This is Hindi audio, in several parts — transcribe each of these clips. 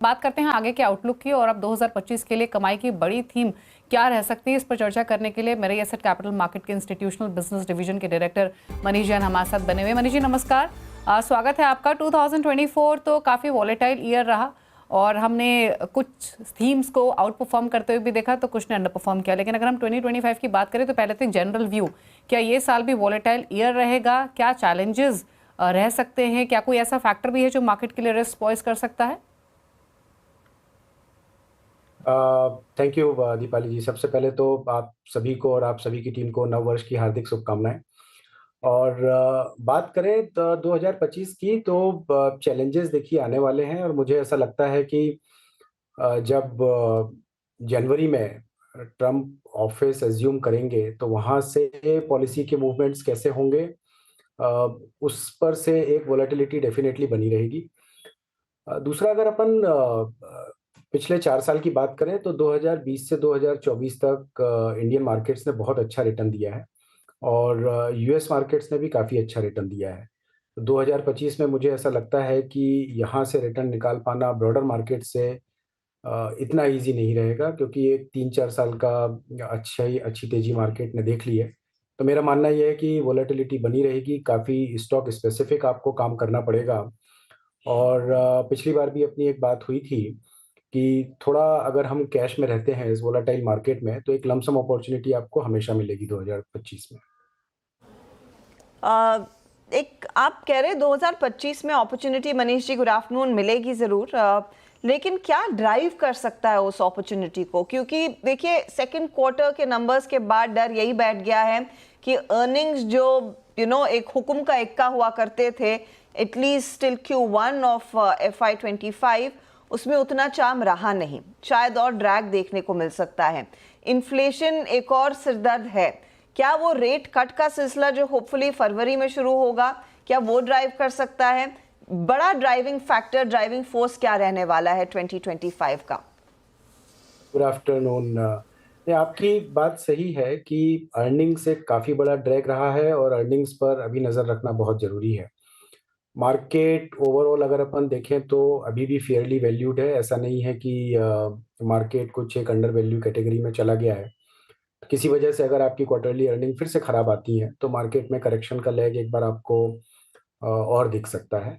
बात करते हैं आगे के आउटलुक की और अब 2025 के लिए कमाई की बड़ी थीम क्या रह सकती है, इस पर चर्चा करने के लिए मेरे एसेट कैपिटल मार्केट के इंस्टीट्यूशनल बिजनेस डिवीजन के डायरेक्टर मनीष जैन हमारे साथ बने हुए। मनीष जी नमस्कार, स्वागत है आपका। 2024 तो काफ़ी वॉलेटाइल ईयर रहा और हमने कुछ थीम्स को आउट परफॉर्म करते हुए भी देखा तो कुछ ने अंडर परफॉर्म किया। लेकिन अगर हम 2025 की बात करें तो पहले तो जनरल व्यू, क्या ये साल भी वॉलेटाइल ईयर रहेगा? क्या चैलेंजेस रह सकते हैं? क्या कोई ऐसा फैक्टर भी है जो मार्केट के लिए रिस्क पॉइज कर सकता है? थैंक यू दीपाली जी। सबसे पहले तो आप सभी को और आप सभी की टीम को नव वर्ष की हार्दिक शुभकामनाएं। और बात करें तो 2025 की तो चैलेंजेस देखिए आने वाले हैं और मुझे ऐसा लगता है कि जब जनवरी में ट्रम्प ऑफिस एज्यूम करेंगे तो वहाँ से पॉलिसी के मूवमेंट्स कैसे होंगे, उस पर से एक वोलेटिलिटी डेफिनेटली बनी रहेगी। दूसरा, अगर अपन पिछले 4 साल की बात करें तो 2020 से 2024 तक इंडियन मार्केट्स ने बहुत अच्छा रिटर्न दिया है और यूएस मार्केट्स ने भी काफ़ी अच्छा रिटर्न दिया है। 2025 में मुझे ऐसा लगता है कि यहाँ से रिटर्न निकाल पाना ब्रॉडर मार्केट से इतना ईज़ी नहीं रहेगा, क्योंकि एक 3-4 साल का अच्छी तेज़ी मार्केट ने देख ली है। तो मेरा मानना ये है कि वोलेटिलिटी बनी रहेगी, काफ़ी स्टॉक स्पेसिफिक आपको काम करना पड़ेगा। और पिछली बार भी अपनी एक बात हुई थी कि थोड़ा अगर हम कैश में रहते हैं इस वोलेटाइल मार्केट में तो एक लमसम अपॉर्चुनिटी आपको हमेशा मिलेगी 2025 में। एक आप कह रहे 2025 में opportunity, Manish ji good afternoon, मिलेगी ज़रूर, लेकिन क्या ड्राइव कर सकता है उस अपॉर्चुनिटी को? क्योंकि देखिए सेकंड क्वार्टर के नंबर्स के बाद डर यही बैठ गया है कि अर्निंग्स जो एक हुक्म का इक्का हुआ करते थे, at least till Q1 of FY25, उसमें उतना चार्म रहा नहीं, शायद और ड्रैग देखने को मिल सकता है। इन्फ्लेशन एक और सिरदर्द है। क्या वो रेट कट का सिलसिला जो होपफुली फरवरी में शुरू होगा, क्या वो ड्राइव कर सकता है? बड़ा ड्राइविंग फैक्टर, ड्राइविंग फोर्स क्या रहने वाला है 2025 का? Good afternoon. आपकी बात सही है कि अर्निंग्स एक काफ़ी बड़ा ड्रैग रहा है और अर्निंग्स पर अभी नज़र रखना बहुत ज़रूरी है। मार्केट ओवरऑल अगर अपन देखें तो अभी भी फेयरली वैल्यूड है। ऐसा नहीं है कि मार्केट कुछ एक अंडर वैल्यू कैटेगरी में चला गया है। किसी वजह से अगर आपकी क्वार्टरली अर्निंग फिर से खराब आती है तो मार्केट में करेक्शन का लेग एक बार आपको और दिख सकता है।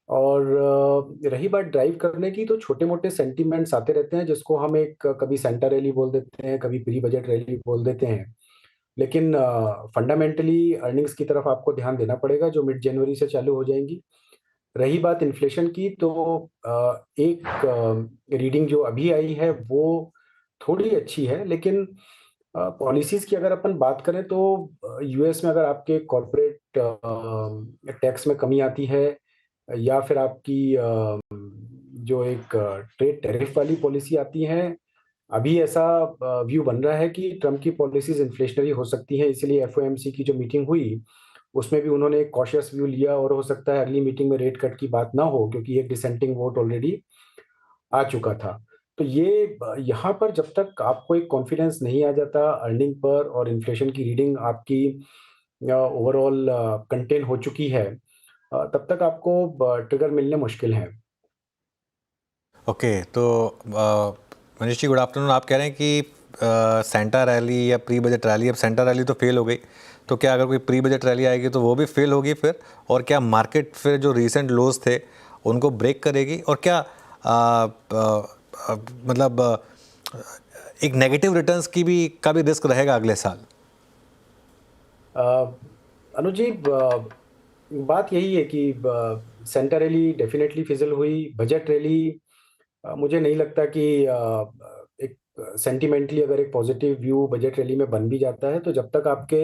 और रही बात ड्राइव करने की, तो छोटे-मोटे सेंटिमेंट्स आते रहते हैं जिसको हम एक कभी सेंटा रैली बोल देते हैं, कभी प्री बजट रैली बोल देते हैं। लेकिन फंडामेंटली अर्निंग्स की तरफ आपको ध्यान देना पड़ेगा जो मिड जनवरी से चालू हो जाएँगी। रही बात इन्फ्लेशन की, तो एक रीडिंग जो अभी आई है वो थोड़ी अच्छी है, लेकिन पॉलिसीज़ की अगर अपन बात करें तो यूएस में अगर आपके कॉर्पोरेट टैक्स में कमी आती है या फिर आपकी जो एक ट्रेड टैरिफ वाली पॉलिसी आती है, अभी ऐसा व्यू बन रहा है कि ट्रम्प की पॉलिसीज़ इन्फ्लेशनरी हो सकती हैं। इसलिए एफओएमसी की जो मीटिंग हुई, उसमें भी उन्होंने एक कॉशियस व्यू लिया और हो सकता है अगली मीटिंग में रेट कट की बात ना हो, क्योंकि एक डिसेंटिंग वोट ऑलरेडी आ चुका था। तो ये यहाँ पर जब तक आपको एक कॉन्फिडेंस नहीं आ जाता अर्निंग पर और इन्फ्लेशन की रीडिंग आपकी ओवरऑल कंटेन हो चुकी है, तब तक आपको ट्रिगर मिलने मुश्किल हैं। ओके, तो मनीष जी गुड आफ्टरनून। आप कह रहे हैं कि सेंटा रैली या प्री बजट रैली, अब सेंटा रैली तो फेल हो गई, तो क्या अगर कोई प्री बजट रैली आएगी तो वो भी फेल होगी फिर? और क्या मार्केट फिर जो रीसेंट लोज थे उनको ब्रेक करेगी? और क्या मतलब एक नेगेटिव रिटर्न्स की का भी रिस्क रहेगा अगले साल? अनुज जी, बात यही है कि सेंटा रैली डेफिनेटली फिजल हुई। बजट रैली मुझे नहीं लगता कि एक सेंटिमेंटली अगर एक पॉजिटिव व्यू बजट रैली में बन भी जाता है तो जब तक आपके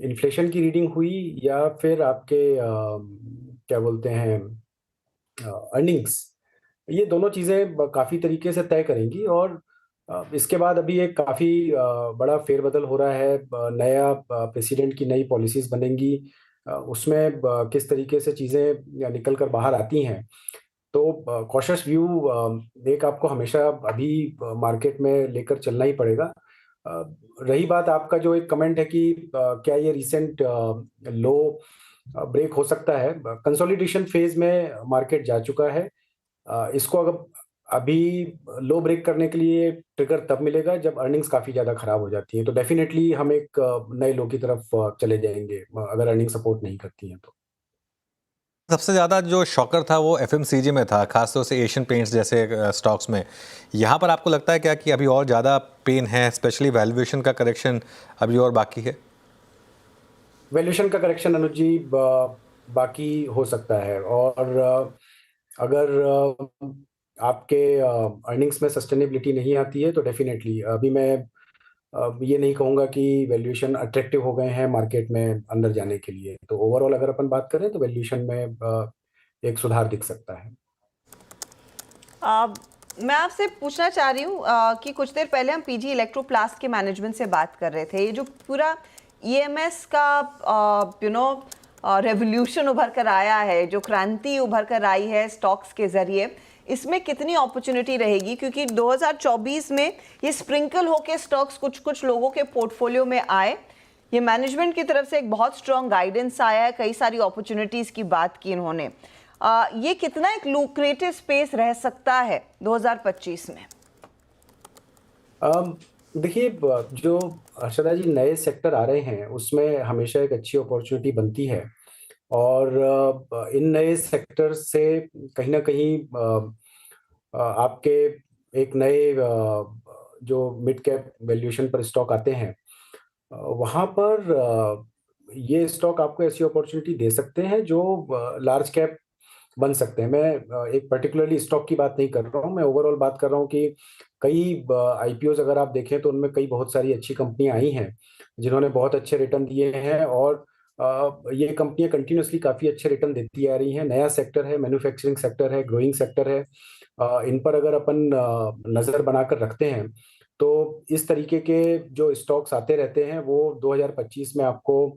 इन्फ्लेशन की रीडिंग हुई या फिर आपके क्या बोलते हैं अर्निंग्स, ये दोनों चीज़ें काफ़ी तरीके से तय करेंगी। और इसके बाद अभी एक काफ़ी बड़ा फेरबदल हो रहा है। नया प्रेसिडेंट की नई पॉलिसीज़ बनेंगी, उसमें किस तरीके से चीज़ें निकल कर बाहर आती हैं। तो कॉशियस व्यू एक आपको हमेशा अभी मार्केट में लेकर चलना ही पड़ेगा। रही बात आपका जो एक कमेंट है कि क्या ये रिसेंट लो ब्रेक हो सकता है, कंसोलिडेशन फेज में मार्केट जा चुका है। इसको अगर अभी लो ब्रेक करने के लिए ट्रिगर तब मिलेगा जब अर्निंग्स काफ़ी ज़्यादा खराब हो जाती हैं, तो डेफिनेटली हम एक नए लो की तरफ चले जाएँगे अगर अर्निंग सपोर्ट नहीं करती हैं तो। सबसे ज़्यादा जो शॉकर था वो एफएमसीजी में था, खासतौर से एशियन पेंट्स जैसे स्टॉक्स में। यहाँ पर आपको लगता है क्या कि अभी और ज़्यादा पेन है, स्पेशली वैल्यूएशन का करेक्शन अभी और बाकी है? वैल्यूएशन का करेक्शन अनुज जी बाकी हो सकता है, और अगर आपके अर्निंग्स में सस्टेनेबिलिटी नहीं आती है तो डेफिनेटली अभी मैं ये नहीं कहूँगा कि वैल्यूएशन अट्रैक्टिव हो गए हैं मार्केट में अंदर जाने के लिए। तो ओवरऑल अगर अपन बात करें तो वैल्यूएशन में एक सुधार दिख सकता है। मैं आपसे पूछना चाह रही हूँ कि कुछ देर पहले हम पीजी इलेक्ट्रोप्लास्ट के मैनेजमेंट से बात कर रहे थे। ये जो पूरा ईएमएस का रेवोल्यूशन उभर कर आया है, जो क्रांति उभर कर आई है स्टॉक्स के जरिए, इसमें कितनी अपॉर्चुनिटी रहेगी? क्योंकि 2024 में ये स्प्रिंकल होके स्टॉक्स कुछ कुछ लोगों के पोर्टफोलियो में आए, ये मैनेजमेंट की तरफ से एक बहुत स्ट्रॉन्ग गाइडेंस आया है, कई सारी अपॉर्चुनिटीज़ की बात की इन्होंने। ये कितना एक लुक्रेटिव स्पेस रह सकता है 2025 में? देखिए, जो हर्षदा जी नए सेक्टर आ रहे हैं उसमें हमेशा एक अच्छी अपॉर्चुनिटी बनती है, और इन नए सेक्टर से कहीं ना कहीं आपके एक नए जो मिड कैप वैल्यूएशन पर स्टॉक आते हैं, वहाँ पर ये स्टॉक आपको ऐसी अपॉर्चुनिटी दे सकते हैं जो लार्ज कैप बन सकते हैं। मैं एक पर्टिकुलरली स्टॉक की बात नहीं कर रहा हूँ, मैं ओवरऑल बात कर रहा हूँ कि कई आईपीओज अगर आप देखें तो उनमें कई बहुत सारी अच्छी कंपनियां आई हैं जिन्होंने बहुत अच्छे रिटर्न दिए हैं, और ये कंपनियां कंटिन्यूसली काफ़ी अच्छे रिटर्न देती आ रही हैं। नया सेक्टर है, मैन्युफैक्चरिंग सेक्टर है, ग्रोइंग सेक्टर है। इन पर अगर अपन नज़र बनाकर रखते हैं तो इस तरीके के जो स्टॉक्स आते रहते हैं वो 2025 में आपको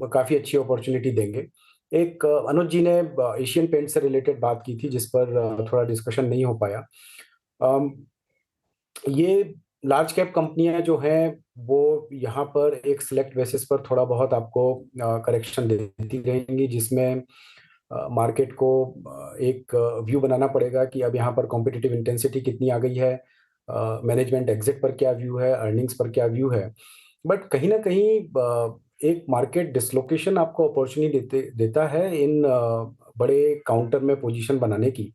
काफ़ी अच्छी अपॉर्चुनिटी देंगे। एक अनुज जी ने एशियन पेंट से रिलेटेड बात की थी जिस पर थोड़ा डिस्कशन नहीं हो पाया। ये लार्ज कैप कंपनियां जो हैं वो यहाँ पर एक सिलेक्ट बेसिस पर थोड़ा बहुत आपको करेक्शन देती रहेंगी, जिसमें मार्केट को एक व्यू बनाना पड़ेगा कि अब यहाँ पर कॉम्पिटिटिव इंटेंसिटी कितनी आ गई है, मैनेजमेंट एग्जिट पर क्या व्यू है, अर्निंग्स पर क्या व्यू है। बट कहीं ना कहीं एक मार्केट डिसलोकेशन आपको अपॉर्चुनिटी देता है इन बड़े काउंटर में पोजीशन बनाने की।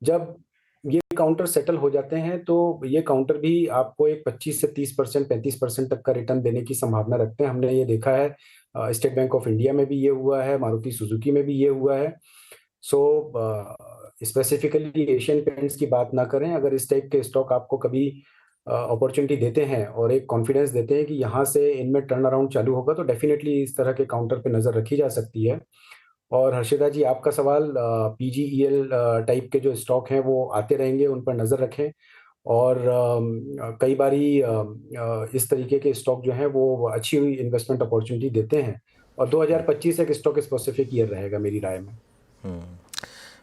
जब ये काउंटर सेटल हो जाते हैं तो ये काउंटर भी आपको एक 25 से 30%, 35% तक का रिटर्न देने की संभावना रखते हैं। हमने ये देखा है, स्टेट बैंक ऑफ इंडिया में भी ये हुआ है, मारुति सुजुकी में भी ये हुआ है। सो स्पेसिफिकली एशियन पेंट्स की बात ना करें, अगर इस टाइप के स्टॉक आपको कभी अपॉर्चुनिटी देते हैं और एक कॉन्फिडेंस देते हैं कि यहाँ से इनमें टर्न अराउंड चालू होगा, तो डेफिनेटली इस तरह के काउंटर पे नज़र रखी जा सकती है। और हर्षिता जी, आपका सवाल पीजीईएल टाइप के जो स्टॉक हैं वो आते रहेंगे, उन पर नज़र रखें। और कई बारी इस तरीके के स्टॉक जो हैं वो अच्छी हुई इन्वेस्टमेंट अपॉर्चुनिटी देते हैं, और 2025 एक स्टॉक स्पेसिफिक ईयर रहेगा मेरी राय में।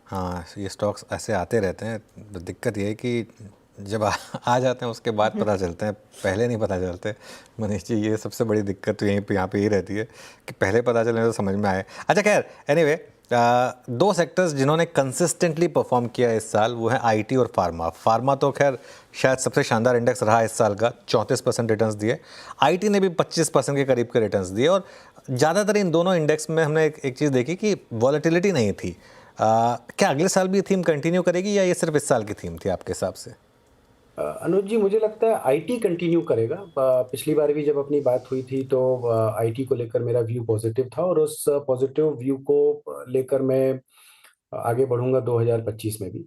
हाँ, ये स्टॉक्स ऐसे आते रहते हैं। तो दिक्कत ये है कि जब आ जाते हैं उसके बाद पता चलते हैं, पहले नहीं पता चलते। मनीष जी, ये सबसे बड़ी दिक्कत तो यहाँ पे ही रहती है कि पहले पता चले तो समझ में आए। अच्छा, खैर, एनीवे, दो सेक्टर्स जिन्होंने कंसिस्टेंटली परफॉर्म किया इस साल वो हैं आईटी और फार्मा। फार्मा तो खैर शायद सबसे शानदार इंडेक्स रहा इस साल का, 34% रिटर्न्स दिए। आईटी ने भी 25% के करीब के रिटर्न्स दिए, और ज़्यादातर इन दोनों इंडेक्स में हमने एक चीज़ देखी कि वॉलेटिलिटी नहीं थी। क्या अगले साल भी थीम कंटिन्यू करेगी या ये सिर्फ इस साल की थीम थी आपके हिसाब से? अनुज जी, मुझे लगता है आईटी कंटिन्यू करेगा। पिछली बार भी जब अपनी बात हुई थी तो आईटी को लेकर मेरा व्यू पॉजिटिव था, और उस पॉजिटिव व्यू को लेकर मैं आगे बढ़ूंगा 2025 में भी।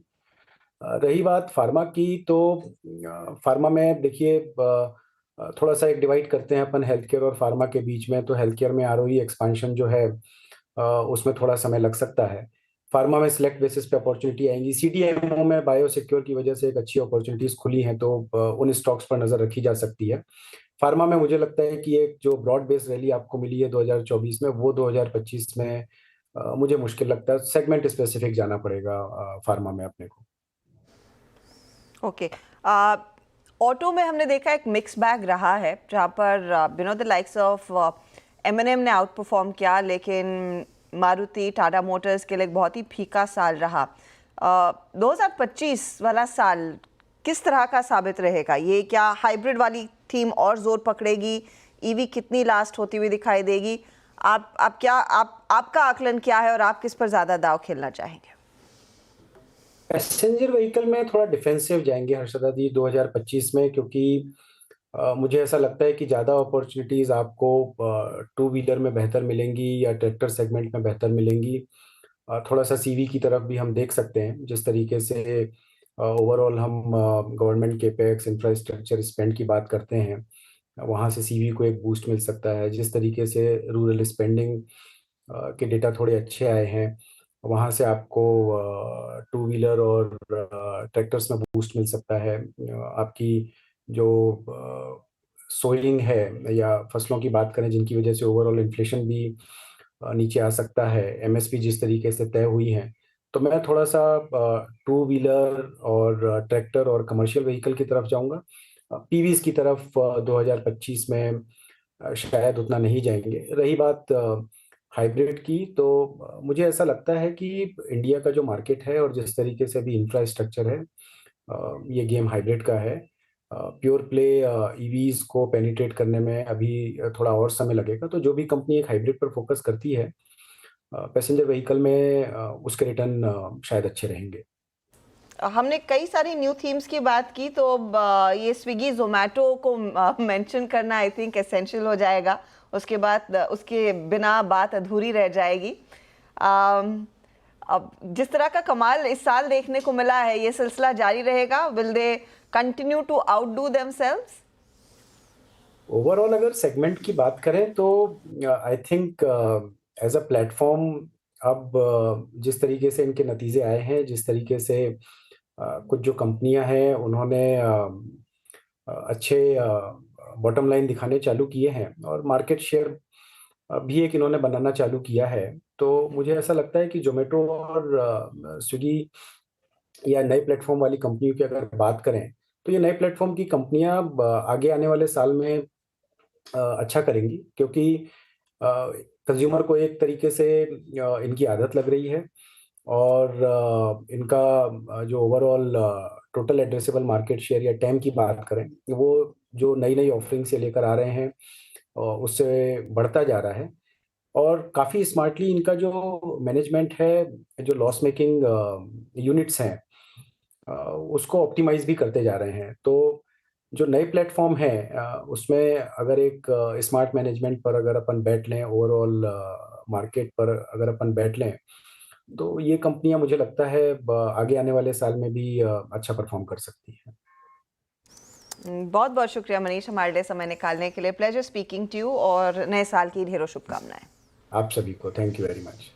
रही बात फार्मा की, तो फार्मा में देखिए, थोड़ा सा एक डिवाइड करते हैं अपन हेल्थ केयर और फार्मा के बीच में। तो हेल्थ केयर में आरओई एक्सपांशन जो है उसमें थोड़ा समय लग सकता है। फार्मा में सिलेक्ट बेसिस पे अपॉर्चुनिटी आएंगी। सीडीएमओ में बायोसिक्योर की वजह से एक अच्छी अपॉर्चुनिटीज खुली हैं, तो उन स्टॉक्स पर नजर रखी जा सकती है। फार्मा में मुझे लगता है कि एक जो ब्रॉड बेस्ड रैली आपको मिली है 2024 में, वो 2025 में मुझे मुश्किल लगता है। सेगमेंट स्पेसिफिक जाना पड़ेगा फार्मा में अपने को। ओके, ऑटो में हमने देखा एक मिक्स बैग रहा है, जहाँ पर द लाइक्स ऑफ M&M ने आउट परफॉर्म किया, लेकिन मारुति, टाटा मोटर्स के लिए एक बहुत ही फीका साल रहा। 2025 वाला साल किस तरह का साबित रहेगा? ये क्या हाइब्रिड वाली थीम और जोर पकड़ेगी? ईवी कितनी लास्ट होती हुई दिखाई देगी? आपका आकलन क्या है और आप किस पर ज्यादा दाव खेलना चाहेंगे? पैसेंजर व्हीकल में थोड़ा डिफेंसिव जाएंगे हर्षदा जी 2025 में, क्योंकि मुझे ऐसा लगता है कि ज़्यादा अपॉर्चुनिटीज़ आपको टू व्हीलर में बेहतर मिलेंगी या ट्रैक्टर सेगमेंट में बेहतर मिलेंगी। थोड़ा सा सीवी की तरफ भी हम देख सकते हैं, जिस तरीके से ओवरऑल हम गवर्नमेंट केपेक्स इंफ्रास्ट्रक्चर स्पेंड की बात करते हैं, वहाँ से सीवी को एक बूस्ट मिल सकता है। जिस तरीके से रूरल स्पेंडिंग के डेटा थोड़े अच्छे आए हैं, वहाँ से आपको टू व्हीलर और ट्रैक्टर्स में बूस्ट मिल सकता है। आपकी जो सोइलिंग है या फसलों की बात करें, जिनकी वजह से ओवरऑल इन्फ्लेशन भी नीचे आ सकता है, एमएसपी जिस तरीके से तय हुई है, तो मैं थोड़ा सा टू व्हीलर और ट्रैक्टर और कमर्शियल व्हीकल की तरफ जाऊंगा। पीवीज की तरफ 2025 में शायद उतना नहीं जाएंगे। रही बात हाइब्रिड की, तो मुझे ऐसा लगता है कि इंडिया का जो मार्केट है और जिस तरीके से अभी इंफ्रास्ट्रक्चर है, ये गेम हाइब्रिड का है। प्योर प्ले ईवीज को पेनिट्रेट करने में अभी थोड़ा और समय लगेगा। तो जो भी कंपनी एक हाइब्रिड पर फोकस करती है पैसेंजर व्हीकल में, उसके रिटर्न शायद अच्छे रहेंगे। हमने कई सारी न्यू थीम्स की बात की, तो ये स्विगी जोमेटो को मेंशन करना आई थिंक एसेंशियल हो जाएगा। उसके बाद उसके बिना बात अधूरी रह जाएगी। अब जिस तरह का कमाल इस साल देखने को मिला है, ये सिलसिला जारी रहेगा? Will they continue to outdo themselves? Overall अगर सेगमेंट की बात करें तो I think as a platform, अब जिस तरीके से इनके नतीजे आए हैं, जिस तरीके से कुछ जो कंपनियां हैं उन्होंने अच्छे बॉटम लाइन दिखाने चालू किए हैं और मार्केट शेयर भी एक इन्होंने बनाना चालू किया है, तो मुझे ऐसा लगता है कि जोमेटो और स्विगी या नए प्लेटफॉर्म वाली कंपनियों की अगर बात करें, तो ये नए प्लेटफॉर्म की कंपनियां आगे आने वाले साल में अच्छा करेंगी, क्योंकि कंज्यूमर को एक तरीके से इनकी आदत लग रही है और इनका जो overall total addressable market share या टैम की बात करें, वो जो नई नई ऑफरिंग से लेकर आ रहे हैं उससे बढ़ता जा रहा है। और काफ़ी स्मार्टली इनका जो मैनेजमेंट है, जो लॉस मेकिंग यूनिट्स हैं, उसको ऑप्टिमाइज भी करते जा रहे हैं। तो जो नए प्लेटफॉर्म है उसमें अगर एक स्मार्ट मैनेजमेंट पर अगर अपन बैठ लें, ओवरऑल मार्केट पर अगर अपन बैठ लें, तो ये कंपनियां मुझे लगता है आगे आने वाले साल में भी अच्छा परफॉर्म कर सकती हैं। बहुत बहुत शुक्रिया मनीष, हमारे लिए समय निकालने के लिए। प्लेजर स्पीकिंग टू यू और नए साल की ढेरों शुभकामनाएं। आप सभी को थैंक यू वेरी मच।